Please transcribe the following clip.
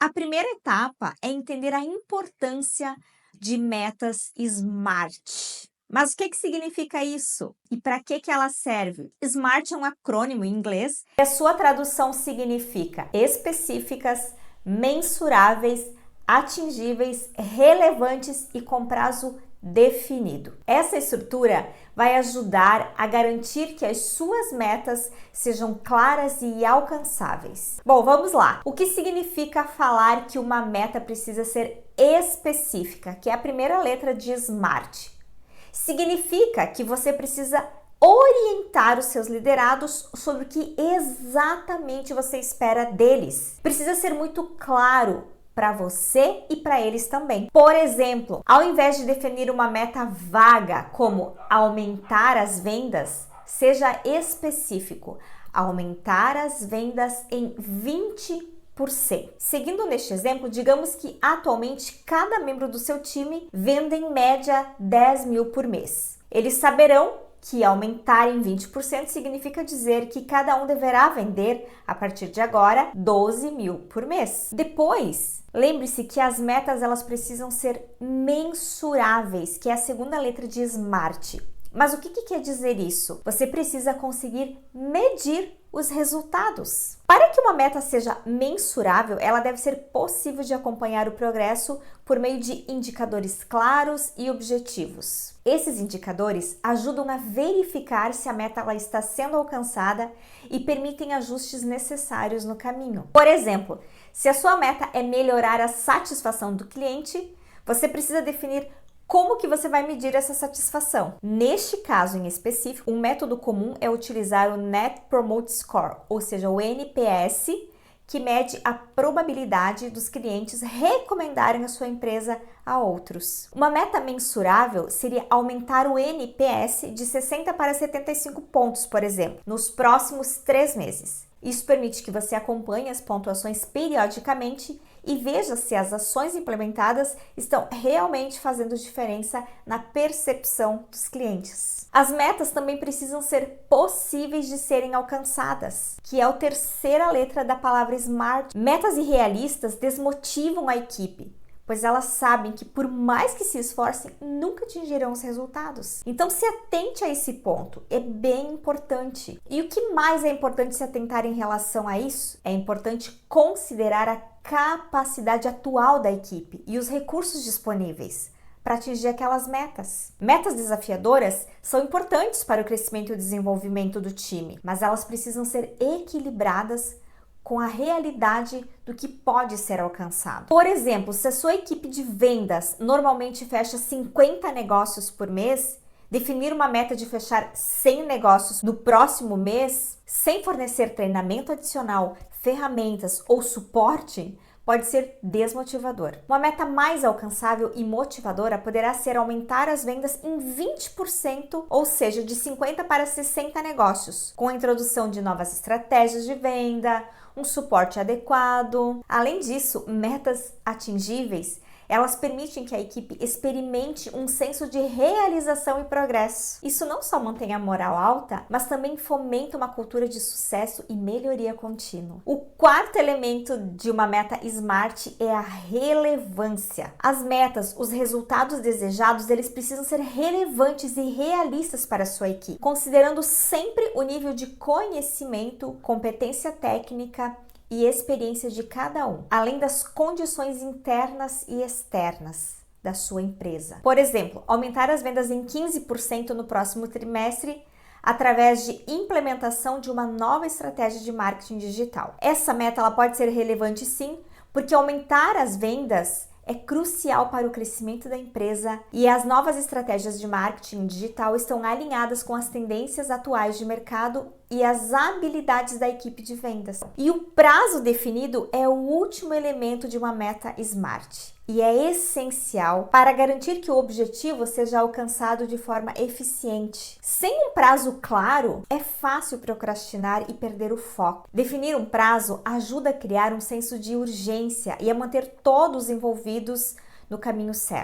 A primeira etapa é entender a importância de metas SMART. Mas o que significa isso? E para que ela serve? SMART é um acrônimo em inglês e a sua tradução significa específicas, mensuráveis, atingíveis, relevantes e com prazo definido. Essa estrutura vai ajudar a garantir que as suas metas sejam claras e alcançáveis. Bom, vamos lá. O que significa falar que uma meta precisa ser específica, que é a primeira letra de SMART? Significa que você precisa orientar os seus liderados sobre o que exatamente você espera deles. Precisa ser muito claro para você e para eles também. Por exemplo, ao invés de definir uma meta vaga como aumentar as vendas, seja específico. Aumentar as vendas em 20%. Seguindo neste exemplo, digamos que atualmente cada membro do seu time vende em média 10 mil por mês. Eles saberão que aumentar em 20% significa dizer que cada um deverá vender, a partir de agora, 12 mil por mês. Depois, lembre-se que as metas elas precisam ser mensuráveis, que é a segunda letra de SMART. Mas o que quer dizer isso? Você precisa conseguir medir os resultados. Para que uma meta seja mensurável, ela deve ser possível de acompanhar o progresso por meio de indicadores claros e objetivos. Esses indicadores ajudam a verificar se a meta ela está sendo alcançada e permitem ajustes necessários no caminho. Por exemplo, se a sua meta é melhorar a satisfação do cliente, você precisa definir como que você vai medir essa satisfação? Neste caso em específico, um método comum é utilizar o Net Promoter Score, ou seja, o NPS, que mede a probabilidade dos clientes recomendarem a sua empresa a outros. Uma meta mensurável seria aumentar o NPS de 60 para 75 pontos, por exemplo, nos próximos 3 meses. Isso permite que você acompanhe as pontuações periodicamente e veja se as ações implementadas estão realmente fazendo diferença na percepção dos clientes. As metas também precisam ser possíveis de serem alcançadas, que é a terceira letra da palavra SMART. Metas irrealistas desmotivam a equipe, pois elas sabem que por mais que se esforcem, nunca atingirão os resultados. Então se atente a esse ponto, é bem importante. E o que mais é importante se atentar em relação a isso? É importante considerar a capacidade atual da equipe e os recursos disponíveis para atingir aquelas metas. Metas desafiadoras são importantes para o crescimento e o desenvolvimento do time, mas elas precisam ser equilibradas com a realidade do que pode ser alcançado. Por exemplo, se a sua equipe de vendas normalmente fecha 50 negócios por mês, definir uma meta de fechar 100 negócios no próximo mês, sem fornecer treinamento adicional, ferramentas ou suporte, pode ser desmotivador. Uma meta mais alcançável e motivadora poderá ser aumentar as vendas em 20%, ou seja, de 50 para 60 negócios, com a introdução de novas estratégias de venda, um suporte adequado. Além disso, metas atingíveis, elas permitem que a equipe experimente um senso de realização e progresso. Isso não só mantém a moral alta, mas também fomenta uma cultura de sucesso e melhoria contínua. O quarto elemento de uma meta SMART é a relevância. As metas, os resultados desejados, eles precisam ser relevantes e realistas para a sua equipe, considerando sempre o nível de conhecimento, competência técnica e experiência de cada um, além das condições internas e externas da sua empresa. Por exemplo, aumentar as vendas em 15% no próximo trimestre através de implementação de uma nova estratégia de marketing digital. Essa meta ela pode ser relevante sim, porque aumentar as vendas é crucial para o crescimento da empresa e as novas estratégias de marketing digital estão alinhadas com as tendências atuais de mercado e as habilidades da equipe de vendas. E o prazo definido é o último elemento de uma meta SMART e é essencial para garantir que o objetivo seja alcançado de forma eficiente. Sem um prazo claro, é fácil procrastinar e perder o foco. Definir um prazo ajuda a criar um senso de urgência e a manter todos envolvidos no caminho certo.